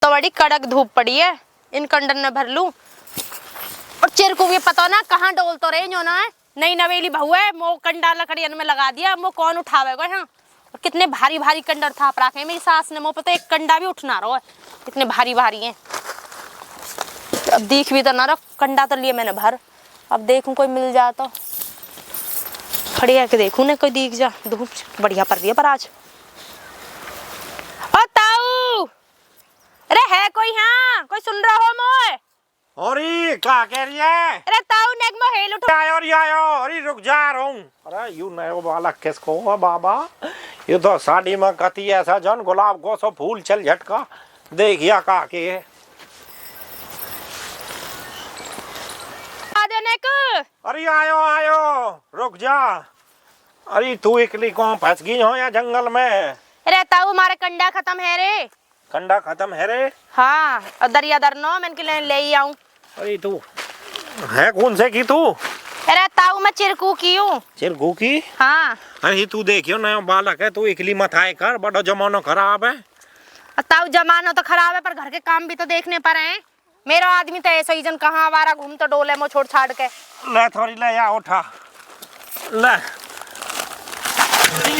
तो बड़ी कड़क धूप पड़ी है, इन कंडन में भर लूं। और चिर को भी पता ना कहाँ डोल तो रहे जो ना है। नई नवेली बहू है, मो कंडा लकड़ियन में लगा दिया, मो कौन उठावेगा यहाँ। और कितने भारी भारी कंडर था रखे मेरी सास ने, मो पता एक कंडा भी उठना रहा है, इतने भारी भारी हैं। अब देख भी तो ना रहा, कंडा तो लिए मैंने भर, अब देखूं कोई मिल जाए तो खड़ी है कि देखूं ना कोई दिख जा। धूप बढ़िया पड़ रही है पर आज। ओ ताऊ, अरे है कोई यहाँ? कोई सुन रहा हो मोए? अरे क्या कह रही है? अरे ताऊ नेक मो हेल उठो। आयो अरे रुक जा रहा हूँ। अरे यू नयो बालक किसको है बाबा? ये तो साड़ी में कती ऐसा जन गुलाब को सो फूल चल झटका देखिया का के अरे आयो आयो रुक जा। अरे तू इकली कौन फंस गई हो या जंगल में? अरे ताऊ हमारे कंडा खत्म है रे। कंडा खत्म है रे? हाँ, और दरिया दरनो मैं इनके लिए ले आऊं। अरे तू है कौन से की तू? अरे ताऊ मैं चिरकू की हूँ। चिरकू की? हाँ। अरे तू देखियो नया बालक है, तू इकली मत आए कर, बड़ा जमाना खराब है। ताऊ जमाना तो खराब है पर घर के काम भी तो देखने पर हैं। मेरा आदमी तो ऐसा ही जन कहाँ आवारा घूम तो डोले मो छोड़ छाड़ के। ले थोड़ी ले या उठा ले।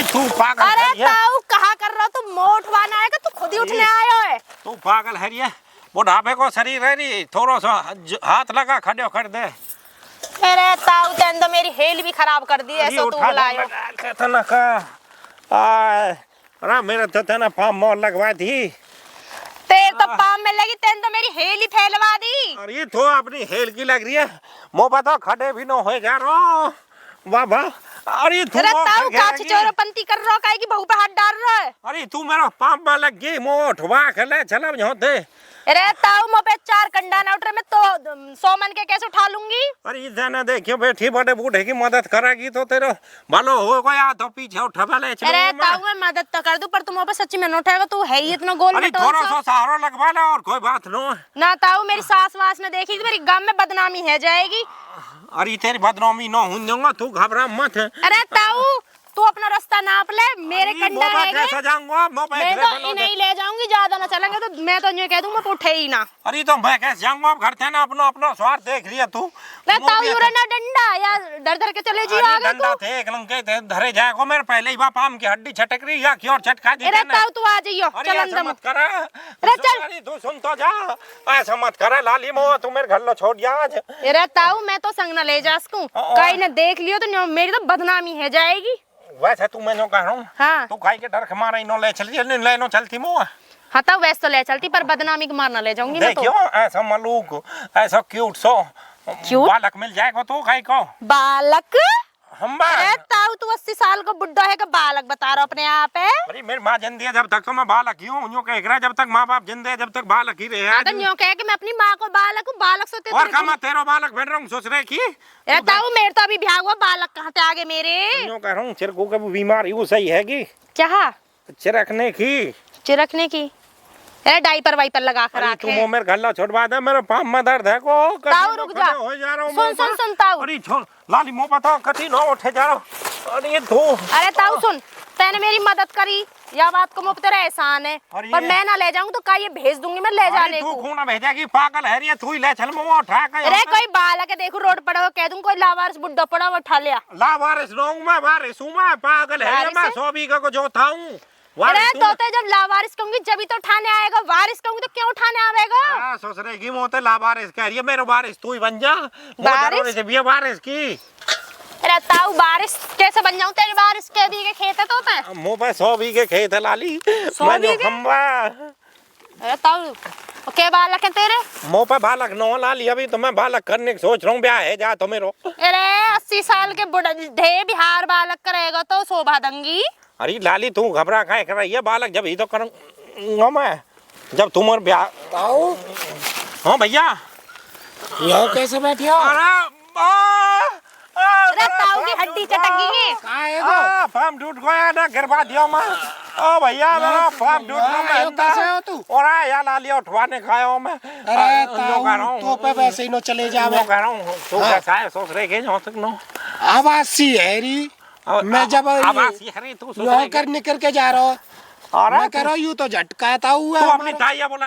तू पागल है? अरे ताऊ कहाँ कर रहा तू? मोटवाना आएगा तू खुद ही उठने आयो है। तू पागल है रे? बुढ़ापे को शरीर है री, थोड़ा सा हाथ लगा खड़े कर दे। अरे ताऊ तेन तो मेरी हेल भी खराब कर दी ऐसा तू बुलायो। कहता ना का अरे मेरे तो तेना पाम मोर लगवा दी। तेरे तो पाम में लगी, तेन तो मेरी हेल ही फैलवा दी। अरे तो अपनी हेल की लग रही है, मो पता खड़े भी न हो जा रो बाबा। अरे तू ताऊ का छिचोरपंती कर रहा है कि बहू पे हाथ डाल रहा है? अरे तू मेरा पाम में लग गई, मो उठवा के ले चला होते। अरे ताऊ मो पे 4 कंडा ना उठ रहे, मैं तो 100 मन के कैसे उठा लूंगी? अरे इधर देखियो बेटी बड़े बूढ़े की मदद करेगी तो तेरा भलो होगा या तो पीछे उठवा ले चलो। अरे ताऊ मैं मदद तो कर दूं पर तुम पे सच्ची में न उठाएगा, तू है ही इतना गोल अरे थोड़ा सा सहारा लगवा ले और कोई बात नो ना। ताऊ मेरी सास वास ने देखी तो मेरी गांव में बदनामी है जाएगी। अरे तेरी बदनामी न हो जाऊंगा, तू घबरा मत। अरे ताऊ तू अपना रास्ता नाप ले, मेरे कंडा है कैसे जाऊंगा? मैं तो नहीं ले जाऊंगी, ज्यादा ना चलेंगे तो मैं तो ये कह दूं मैं उठे ही ना। अरे तो मैं कैसे जाऊंगा? घर थे ना अपना अपना स्वार्थ देख लिया तू। ताऊ यूरे ना डंडा या डर डर के चले जी आगे डंडा थे एक लंके थे धरे जाएगा मेरे पहले ही बाप आम की हड्डी छटक रही या क्यों चटका दी। अरे ताऊ तू आ जाइयो चल अंदर मत कर। अरे चल अरे तू सुन तो जा, ऐसा मत कर लाली मो, तू मेरे घर लो छोड़ जा आज। अरे ताऊ मैं तो संग ना ले जा सकूं, कहीं ना देख लियो तो मेरी तो बदनामी है जाएगी। वैसे तू मैं कह रहा हूँ हाँ। तू खाई के डर के मारा इनो ले चलती ले नो चलती मुँह। हाँ तब वैसे तो ले चलती पर बदनामी के मारना ले जाऊंगी मैं तो। देखियो ऐसा मलूक ऐसा क्यूट सो बालक मिल जाएगा तो खाई को बालक। हम अरे ताऊ तू 80 साल का बुड्ढा है का बालक बता रहा अपने आप है? अरे मेरी माँ जिंदी है जब तक तो मैं बालक ही हूँ, यूँ कह रहा जब तक माँ बाप जिंदे जब तक बालक ही रहे। हाँ तो यूँ कह के मैं अपनी माँ को बालक हूँ, बालक सोते और कमा तेरा बालक बैठ रहा हूँ सोच रहे की। अरे ताऊ मेरे तो अभी ब्याह हुआ, बालक कहाँ से आगे मेरे? यूँ कह रहा हूँ चिरकू का बीमारी वो सही है की क्या? चिरकने की चिरकने की? अरे डाइपर वाइपर लगा कर तू मेरे घर ला छोड़वा दे, मेरे पाँव में दर्द है को। ताऊ रुक जा, सुन सुन सुन ताऊ। अरे छोड़ लाली मुँह बता कटी न उठे जा रहा। अरे तू अरे ताऊ सुन, तैने मेरी मदद करी या बात को मुफ्त तेरा एहसान है, पर मैं ना ले जाऊंगी तो का ये भेज दूंगी मैं ले जाने को। तू खूना भेजेगी पागल है रे, तू ही ले चल मुँह उठा के। अरे कोई बालक है देखो रोड पड़ा हुआ, कह दूं कोई लावारिस बुड्ढा पड़ा हुआ उठा लिया। लावारिस रहूं मैं, वारिस हूं मैं, पागल है मैं 100 बीघा को जो था हूं। अरे तो जब लावारिस कहूंगी जब तो उठाने आएगा, वारिस कहूंगी तो क्यों उठाने आवेगा? सोच रहे की मोते लावारिस कह रही है, मेरे वारिस तू ही बन जा। वारिस से भी वारिस की। अरे ताऊ बारिश कैसे बन जाऊं? तेरी बारिश के बीघे खेत है तो मैं मुंह पे 100 बीघे खेत है लाली। 100 बीघे? अरे ताऊ क्या बालक है तेरे? मुंह पे बालक न लाली, अभी तो मैं बालक करने की सोच रहा हूँ, ब्याह है जा तो मेरो। अरे 80 साल के बुढ़े बिहार बालक करेगा तो शोभा दंगी। अरे लाली तू घबरा काहे कर रही है? बालक जब ही तो करूँगा मैं जब तुम्हारे ब्याह। हाँ भैया यहाँ कैसे बैठे हो? अरे ताऊ की हड्डी चटक गई है। फार्म टूट गया ना, गिरवा दिया मैं। ओ भैया मेरा फार्म टूट गया। कैसे हो तू? और यार लाली उठवाने खाया हूँ मैं। अरे ताऊ तो पे वैसे ही न चले जावे। कह रहा हूँ तू कैसा है? सोच रहे के तक नो आवासी है री। मैं जब नौकर निकल के जा रहा हूँ, मैं कह रहा हूँ यूँ तो झटका था हुआ। अपनी ताइया बोला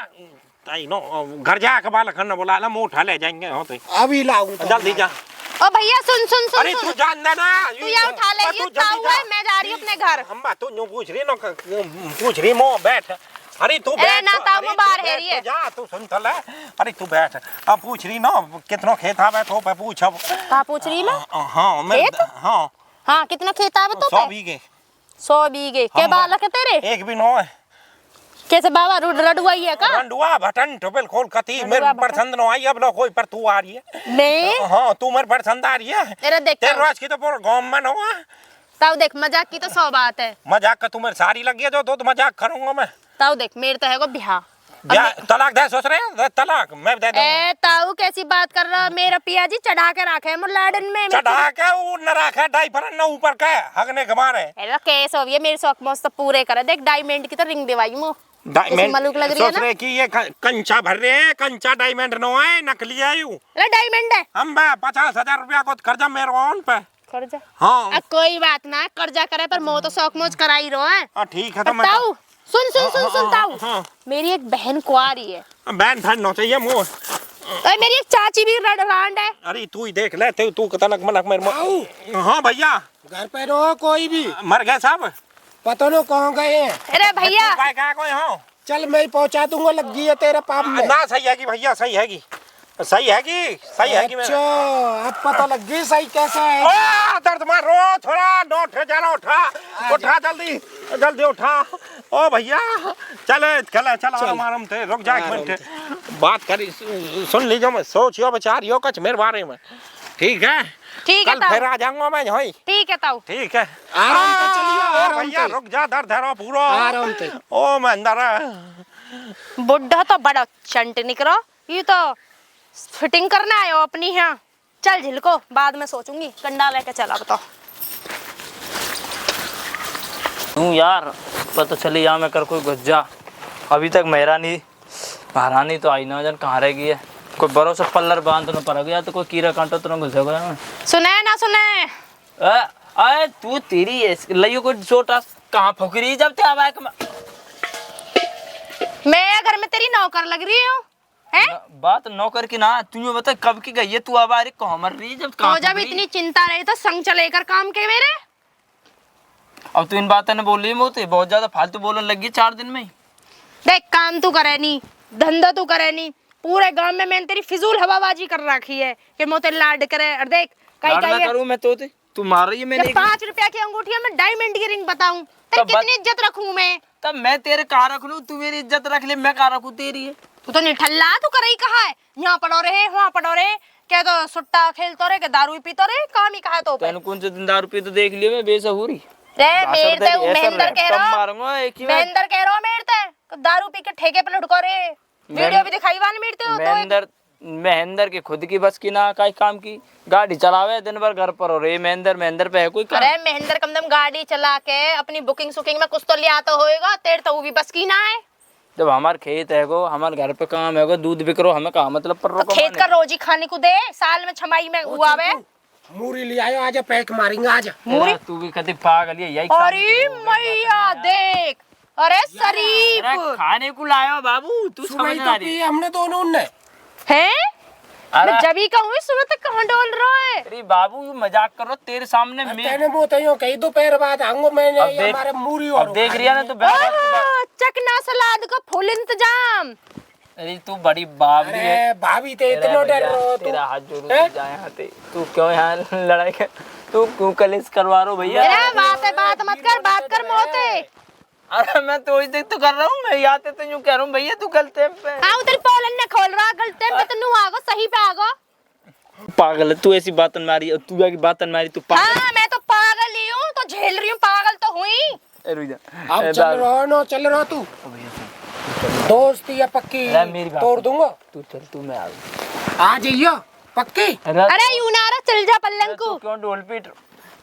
ताई नो घर जाके बालक ने बोला ना मुंह उठा ले जाएंगे होते अभी लाऊं तो जल्दी जा। ओ भैया सुन सुन सुन अरे सुन। तू जान दे ना तू ये उठा ले, ये ताऊ है, मैं जा रही हूँ अपने घर। हम बात तू पूछ रही ना पूछ रही मो बैठ। अरे तू बैठ ना ताऊ मैं बाहर है रही है। जा तू सुन तो ले। अरे तू बैठ अब पूछ रही ना कितना खेत आवे तो पे पूछ अब। कहाँ पूछ रही मैं? हाँ मैं खेत? हाँ हाँ कितना खेत आवे तो 100 बीघे। 100 बीघे के बालक है तेरे? एक भी नो है। कैसे बाबा रडुआ ही है का? रंडुआ भटन टोपल खोल कती मेरे पसंद न आई अब लो कोई पर तू आ रही है। नहीं हाँ तू मेरे पसंद आ रही है। तेरा देख तेरे रोज की तो पूरा गांव में न हुआ। ताऊ देख मजाक की तो 100 बात है। मजाक का तुम्हारी सारी लगी है जो तो मजाक करूंगा मैं। ताऊ देख मेरे तो है को बिहार। तलाक दे सोच रहे हैं तलाक मैं दे दूंगा। ए ताऊ कैसी बात कर रहा? मेरा पिया जी चढ़ा के रखे है मुलाडन में। चढ़ा के वो न रखा डाइपर न ऊपर का हगने के मारे। अरे केस हो गया मेरे शौक मस्त पूरे करे। देख डायमंड की तो रिंग दिवाई मु मलूक लग रही है सोच रहे कि ये कंचा भर रहे हैं कंचा डायमंड नो है नकली है यू। अरे डायमंड है। हम 50,000 रुपया को कर्जा मेरे ऑन पे। कर्जा? हाँ अब कोई बात ना कर्जा करे पर मो तो शौक मोज करा ही रहो है। ठीक है तो मैं ताऊ सुन सुन सुन सुन ताऊ हाँ। मेरी एक बहन कुआरी है। बहन फैन नो चाहिए मुँह। और मेरी एक चाची भी रांड है। अरे तू ही देख ले तू कतनक मनक मेरे। हाँ भैया घर पे रहो कोई भी मर गए साहब। पता नहीं कहाँ गए हैं। अरे भैया कोई हाँ चल मैं ही पहुंचा दूंगा लगी है तेरे पाप में। ना सही है कि भैया सही है कि सही है कि अच्छा अब पता लग गई सही कैसा है। दर्द मार रो थोड़ा नोट जाना उठा जल्दी उठा। ओ भैया चल हमारे थे रुक जा एक मिनट बात करी सुन लीजिए मैं सोचियो बेचारियों कच मेरे बारे में। ठीक है कल फिर आ जाऊंगा मैं यहीं। ठीक है ताऊ ठीक है आराम से चलिए आराम भैया से। रुक जा दर्द है पूरा आराम से। ओ मैं अंदर बुढ़ा तो बड़ा चंट निकलो। ये तो फिटिंग करना आयो अपनी। यहाँ चल झिलको बाद में सोचूंगी कंडा लेके चला बताओ। तू यार पता चली या मैं कर कोई घुस जा। अभी तक महारानी तो आई ना जन कहाँ रह गई है। कोई बड़ो से पल्लर बांध तो न पड़ गया तो कोई कीड़ा कांटा तो न घुसेगा ना। सुने ना सुने अरे तू तेरी लइयो को छोटा कहाँ फुकरी जब ते आवाज मैं घर में तेरी नौकर लग रही हूँ हैं? बात नौकर की ना तू बता कब की गई है तू आवाज कहाँ मर रही है जब कहाँ जब इतनी चिंता रही तो संग चले कर काम के मेरे। अब तू इन बातें ने बोल रही मोते बहुत ज्यादा फालतू बोलने लगी 4 दिन में ही। देख काम तू करे नहीं धंधा तू करे नहीं पूरे गांव में मैंने तेरी फिजूल हवाबाजी कर रखी है कि मोते लाड करे। और देख कहीं करूँ मैं तो तू मार रही है मैंने 5 रुपया की अंगूठी में डायमंड की रिंग बताऊं तेरी कितनी इज्जत रखूं मैं? तब मैं तेरे कहाँ रख लूं तू मेरी इज्जत रख ले मैं कहाँ रखूं तेरी है। तू तो निठल्ला तू करई कहा है यहाँ पड़ो रहे वहाँ पड़ो रहे क्या तो सुट्टा खेलतो रहे के दारू पीतो रहे काम ही कहा तो तेन कौन से दिन दारू पी तो देख लियो मैं बेसहुरी रे मेर ते महेंद्र कह रहा मारूंगा एक ही महेंद्र कह रहा मेर ते दारू पी के ठेके पे लुढ़को रे वीडियो भी दिखाई वान मेरते हो तो महेंद्र के खुद की बस की ना काई काम की गाड़ी चलावे दिन भर घर पर हो रे महेंद्र पे है कोई काम। अरे महेंद्र कम दम गाड़ी चला के अपनी बुकिंग सुकिंग में कुछ तो ले आता होएगा तेरे तो वो भी बस की ना है। जब हमारे खेत है गो हमारे घर पे काम है गो दूध बिक रो हमें कहा मतलब पर तो खेत का रोजी खाने को दे साल में 6 माही में हुआ वे मूरी ले आयो आजा पैक मारेंगे आजा। मूरी तू भी कभी पागल है यही अरे मैया देख अरे शरीफ खाने को लायो बाबू तू समझ ना रही हमने दोनों ने हैं मैं जब ही कहूँ सुबह तक कहाँ डोल रहा है। अरे बाबू मजाक करो तेरे सामने मैंने वो तो कहीं दोपहर बाद आऊंगा मैंने हमारे मूरी और देख रही है ना तो चकना सलाद का फुल इंतजाम। अरे तू बड़ी भाभी है भाभी ते इतना डर रहा तेरा हाथ जोड़ू जाए हाथे तू क्यों यहाँ लड़ाई कर तू क्यों कलेश करवा रहा भैया। बात मत कर बात कर मोते। अरे मैं तो इधर तो कर रहा हूँ मैं यहाँ तो यूँ कह रहा हूँ भैया तू गलते पे उधर पोलन ने खोल रहा गलते पे तो नू आगो सही पे आगो। पागल है तू ऐसी बातन मारी तू क्या की बातन मारी तू पागल। हाँ मैं तो पागल ही हूँ तो झेल रही हूँ पागल तो हुई। अब चल रहा तू दोस्ती या पक्की तोड़ दूंगा तू चल तू मैं आ जाइयो पक्की। अरे यूं ना चल जा पल्लन को क्यों ढोल पीट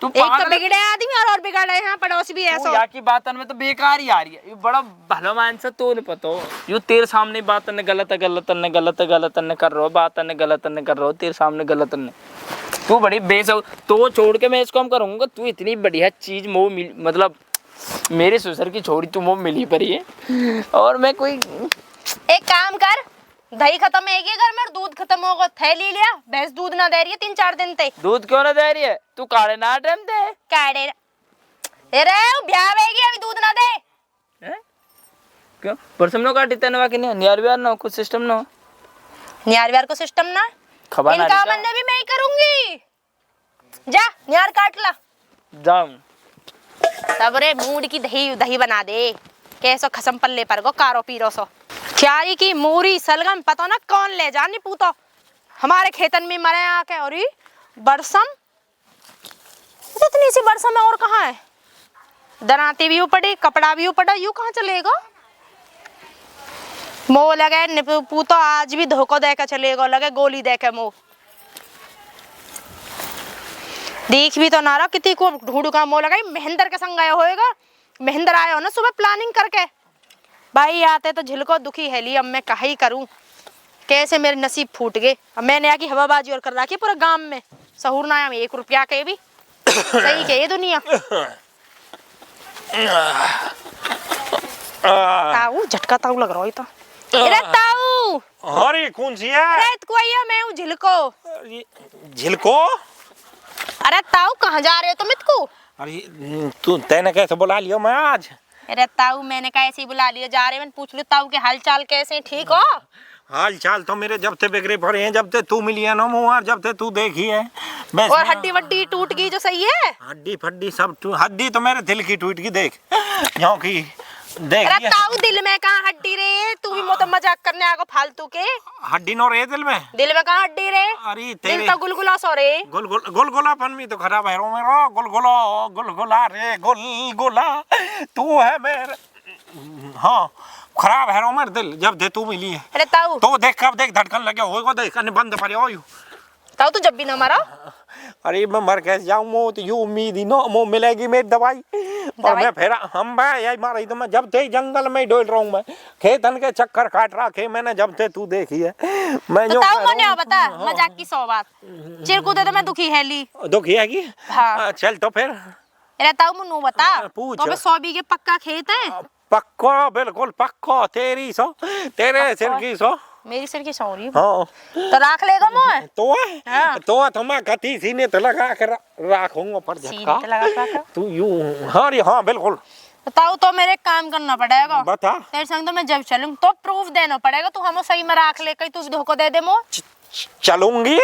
तू एक तो बिगड़े आदमी और बिगड़े यहाँ पड़ोसी भी ऐसा यहाँ की बातन में तो बेकार ही आ रही है ये बड़ा भला मानसा तो नहीं पता हो यू तेरे सामने बातन गलत कर रहा हो बातन गलत कर रहा हो तेरे सामने गलत तू बड़ी बेस तो छोड़ के मैं इसको हम करूँगा तू इतनी बढ़िया चीज मतलब मेरे ससुर की छोड़ी तू वो मिली पड़ी है और मैं कोई एक काम कर दही खत्म है ये घर में और दूध खत्म होगा, थैली लिया, भैंस दूध ना दे रही है 3-4 दिन से। दूध क्यों ना दे रही है? तू काढ़े ना टाइम दे काढ़े अरे ब्याह होगी अभी दूध ना दे। हैं? क्यों परसम नो काटी तने बाकी नहीं नियर बिहार ना कुछ सिस्टम ना न्यार व्यार को सिस्टम ना खबर ना इनका मन भी मैं ही करूंगी। जा न्यार काट ला जाऊं सबरे मूड की दही दही बना दे कैसो खसम पल्ले पर गो कारो पीरो सो क्यारी की मूरी सलगम पता ना कौन ले जानी पूतो हमारे खेतन में मरे आके। और बरसम इतनी सी बरसम है और कहाँ है? दराते भी उपड़े कपड़ा भी उपड़ा यू कहाँ चलेगा? मोह लगे पूतो आज भी धोखो दे के चलेगा लगे गोली दे के मोह देख भी तो नारा कितनी को ढूंढू का मोह लगाई महेंद्र के संग आया होएगा। महेंद्र आया हो ना सुबह प्लानिंग करके भाई आते तो झिलको दुखी है ली। अब मैं कहा ही करूं कैसे मेरे नसीब फूट गए। अब मैंने आके हवाबाजी और कर रखी पूरा गांव में सहूर ना आया 1 रुपया के भी सही के ये दुनिया ताऊ झटका ताऊ लग रहा है तो अरे ताऊ अरे कौन सी है? अरे तू आइयो मैं हूँ झिलको। झिलको? अरे ताऊ कहाँ जा रहे हो तुम इसको? अरे तू तैने कैसे बुला लियो मैं आज? अरे ताऊ मैंने कैसे ही बुला लिया जा रहे मैंने पूछ लो ताऊ के हाल चाल कैसे हैं, ठीक हो? हाल चाल तो मेरे जब से बिगड़े पड़े हैं जब से तू मिली है ना मुँह जब से तू देखी है। और हड्डी वड्डी टूट गई जो सही है? हड्डी फड्डी सब हड्डी तो मेरे दिल की टूट गई देख यहाँ की देख। अरे ताऊ दिल में कहाँ हड्डी रे? तू भी मोटा मजाक करने आगो फालतू के। हड्डी नो रे दिल में कहाँ हड्डी रे? अरे दिल तो गुलगुला सो रे। गुलगुलापन भी तो खराब है रो मेरा गुलगुला रे गुलगुला तू है मेरे। हाँ खराब है रो मेरे दिल जब दे तू मिली है। अरे ताऊ तो देख कब देख धड़कन लगे होगा देख बंद पड़े हो यू ताऊ तू जब भी ना मरा। अरे मैं मर कैसे जाऊँ मो तो यू उम्मीद ही नो मो मिलेगी मेरी दवाई और मैं फिर हम भाई यही मार रही तो मैं जब से जंगल में डोल रहा हूँ मैं खेतन के चक्कर काट रखे मैंने जब से तू देखी है। मैं तो ताऊ मोने बता मजाक की 100 बात चिरकुदे तो मैं दुखी है ली दुखी है की? हाँ। चल तो फिर अरे ताऊ मुन्नू बता पूछ। तो 100 बीघे पक्का खेत है? पक्का बिल्कुल पक्का तेरी 100 तेरे सिर की 100 मेरी सिर की 100 रही हाँ तो रख लेगा मोह तो हाँ। तो मैं कति सीने तो लगा कर रखूंगा पर झटका तू यूं। हाँ रे हाँ बिल्कुल। ताऊ तो मेरे काम करना पड़ेगा बता तेरे संग तो मैं जब चलूं तो प्रूफ देना पड़ेगा तू हमो सही में रख ले कहीं तू धोखा दे दे मो। चलूंगी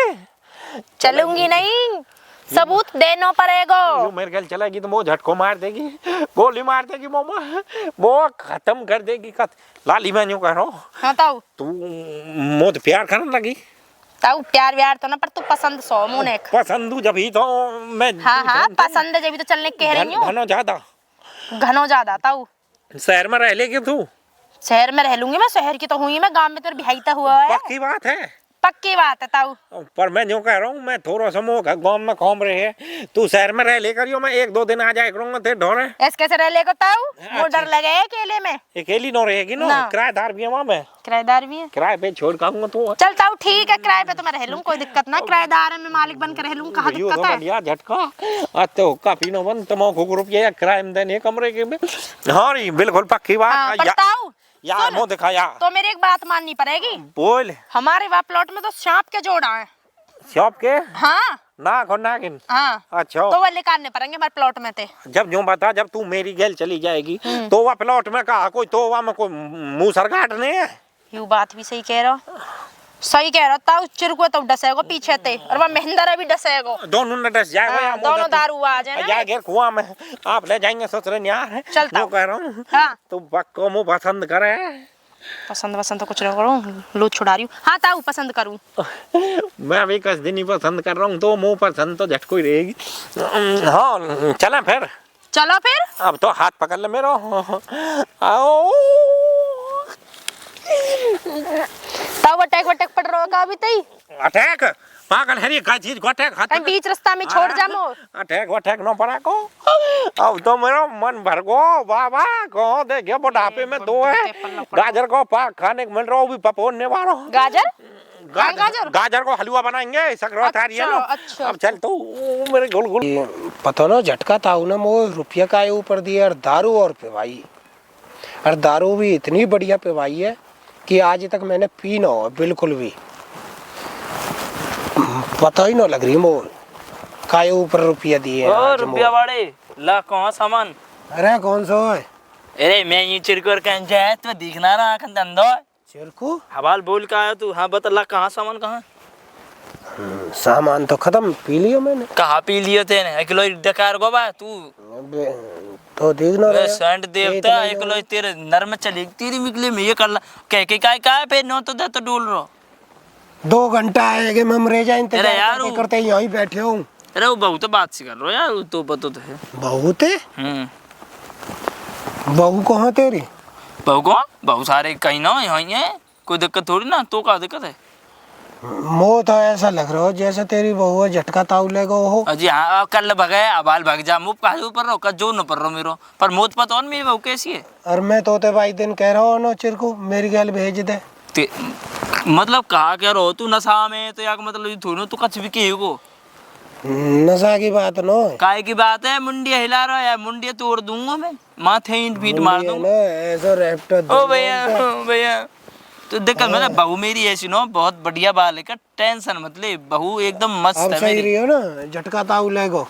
चलूंगी नहीं सबूत देना पड़ेगा। यू मेरे ख्याल चलेगी तो वो झटको मार देगी गोली मार देगी वो खत्म कर देगी लाली मैं यूं कह रहा हूँ। हाँ ताऊ तू मुझ प्यार करने लगी? ताऊ प्यार व्यार तो ना पर तू पसंद 100 मुने पसंद जब ही तो मैं हाँ पसंद है जब भी तो चलने कह रही हूँ। घनो ज्यादा ताऊ शहर में रह लेगी तू? शहर में रह लूंगी मैं शहर की तो हुई मैं गांव में तो बिहाई तो हुआ है। पक्की बात है? पक्की बात है ताऊ पर मैं जो कह रहा हूँ मैं थोड़ा सा मोह गाँव में घूम रहे है तू शहर में रह लेकर मैं 1-2 दिन आ जाए करूँगा तेरे ढोरे। ऐसे कैसे रह लेगा ताऊ? वो डर लगे अकेले में अकेली नो रहेगी ना किराएदार भी है वहाँ में किराएदार भी है किराए पे छोड़ खाऊंगा तू। चल ताऊ ठीक है किराए पे तो मैं रह लूँ कोई दिक्कत ना किराएदार है मैं मालिक बन कर रह लूँ कहाँ दिक्कत है? बढ़िया झटका तो हुक्का पीनो बंद तमाकू रुपया किराए में देने कमरे के में। हाँ री बिल्कुल पक्की बात। ताऊ यार मुँह दिखाया तो मेरी एक बात माननी पड़ेगी। बोल। हमारे वहाँ प्लॉट में तो सांप के जोड़ा है। सांप के? हाँ नाक और नागिन? हाँ अच्छा तो वो निकालने पड़ेंगे हमारे प्लॉट में थे। जब जो बता जब तू मेरी गैल चली जाएगी तो वह प्लॉट में कहा कोई तो वह में कोई मुँह सर काटने है। यू बात भी सही कह रहा सही कह रहा ताऊ चिरको तो डसेगो पीछे ते और वह महेंद्र भी डसेगो दोनों ने डस जाएगा दोनों दारू आ जाए या घेर कुआं में आप ले जाएंगे ससुर यार है चलता जो कह रहा हूँ। हाँ तू पक्को मुँह पसंद करे? पसंद तो कुछ नहीं करूँ लूट छुड़ा रही हूँ। हाँ ताऊ पसंद करूँ मैं भी कुछ दिन ही पसंद कर रहा हूँ तो मुँह पसंद तो झटको ही रहेगी। हाँ चला फिर चलो फिर अब तो हाथ पकड़ ले मेरा आओ ताऊ अटैक पड़ रहा होगा अभी तई अटैक पागल है क्या चीज को अटैक कहीं बीच रास्ता में छोड़ जा मो अटैक न पड़ा को अब तो मेरा मन भर गो बाबा को देखिए बुढ़ापे में 2 है गाजर को पाक खाने को मिल रहा हूँ भी पपोने वाला गाजर गाजर को हलवा बनाएंगे सकरात आ रही है ना। अच्छा अब चल तू मेरे गुल पता ना झटका था ना वो रुपया का ऊपर दिया और दारू और पिवाई और दारू भी इतनी बढ़िया पिवाई है कि आज तक मैंने पी ना हो बिल्कुल भी। पता ही ना लग रही मोल काय ऊपर रुपया दिए ओ आज रुपया मोल। वाले ला कौन सामान। अरे कौन सा है? अरे मैं ये चिरकुर कहीं जाए तो दिखना रहा आंख धंधो। चिरकू हवाल बोल के आया तू। हाँ बता ला कहाँ सामान कहाँ। सामान तो खत्म पी लियो मैंने। कहाँ पी लिए थे ने 1 किलो डकार गो बा तू। अबे, तो देख ना वे सेंट देवता 1 किलो तेरे नर में चली तेरी मिकले में ये कर ला कह के काय पे नो तो दे तो डोल रो। 2 घंटा आएगे हम रह जाए अरे यार इंतजार करते यहीं बैठे हूँ। अरे वो बहुत बात सी कर रो यार वो तो पता तो है। बहुत है बहू कहाँ तेरी? बहू को बहू सारे कहीं ना यहीं है कोई दिक्कत थोड़ी ना तो का दिक्कत है। मो तो ऐसा लग रहा हो जैसे तेरी बहू है झटका ताऊ लेगा हो। अजी हाँ कल भगे अबाल भग जा मुँह काहे ऊपर रहो का जो न पर रो मेरो पर मोत पता मेरी बहू कैसी है। और मैं तोते भाई दिन कह रहा हूँ ना चिरकू मेरी गैल भेज दे। मतलब कहा कह रहो तू नशा में तो यार मतलब ये थोड़ी ना तू कुछ भी कहे को। नशा की बात नो काय की बात है मुंडिया हिला रहा है मुंडिया तोड़ दूंगा मैं माथे ईंट फीट मार दूंगा। ऐसा रैप्टर ओ भैया तो देखो मेरा बहू मेरी ऐसी नो बहुत बढ़िया बाल है का टेंशन मत ले बहू एकदम मस्त अब है सही मेरी। रही हो ना झटका ताऊ लेगो।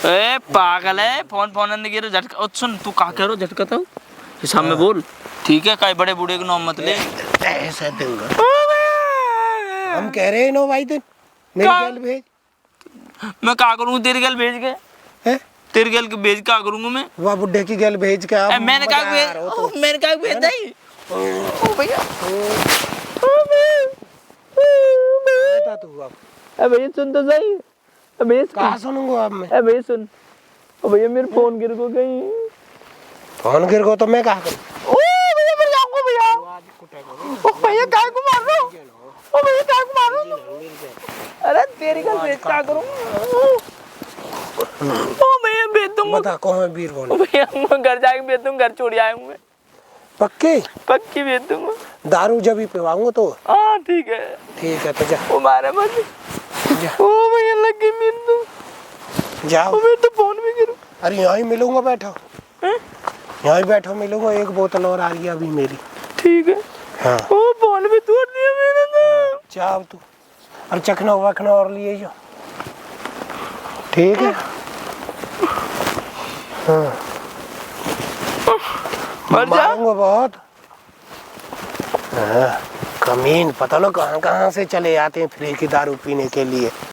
ए पागल है फोन ने गिरो झटका ओ सुन तू का कह रहा झटका था हिसाब में बोल ठीक है काय बड़े बूढ़े को नाम मत ले। ऐसा दूंगा हम कह रहे हैं नो भाई दिन मेरी गैल भेज। मैं क्या करूँ तेरी गल भेज के हैं? तेरी गल के भेज क्या करूँगा मैं। वह बुड्ढे की गैल भेज के आप मैंने कहा मैंने कहा भेज दई ओ भैया तू अब ए भैया सुन तो सही ए भैया कहाँ सुनूंगा अब मैं? ए भैया सुन ओ भैया मेरे फोन गिर को कहीं फोन गिर गो तो मैं कहा करूँ? ओ भैया मैं जाऊंगा भैया ओ भैया काय को मार रहा हूँ ओ भैया काय को मार रहा हूँ। अरे तेरी गल भेज क्या करूँ ओ भैया भेज दूंगा। बता कौन वीर ओ बोल भैया मैं घर जाके भेज दूंगा घर छोड़ आऊंगा मैं पक्के पक्की भेज दूंगा। दारू जब ही पिवाऊंगा तो हाँ ठीक है तो जा ओ मारे मत जा ओ भैया लग गई मेरे तो जाओ। ओ मैं तो फोन भी गिरूं। अरे यहाँ ही मिलूंगा बैठो हैं? यहाँ ही बैठो मिलूंगा 1 बोतल और आ रही है अभी मेरी। ठीक है हाँ ओ फोन भी तोड़ दिया मैंने तो। जाओ तू और चखना वखना और लिए जाओ ठीक है। हाँ मर जा मारूंगा बहुत। हाँ, कमीन पता ना कहाँ कहाँ से चले आते हैं फ्री की दारू पीने के लिए।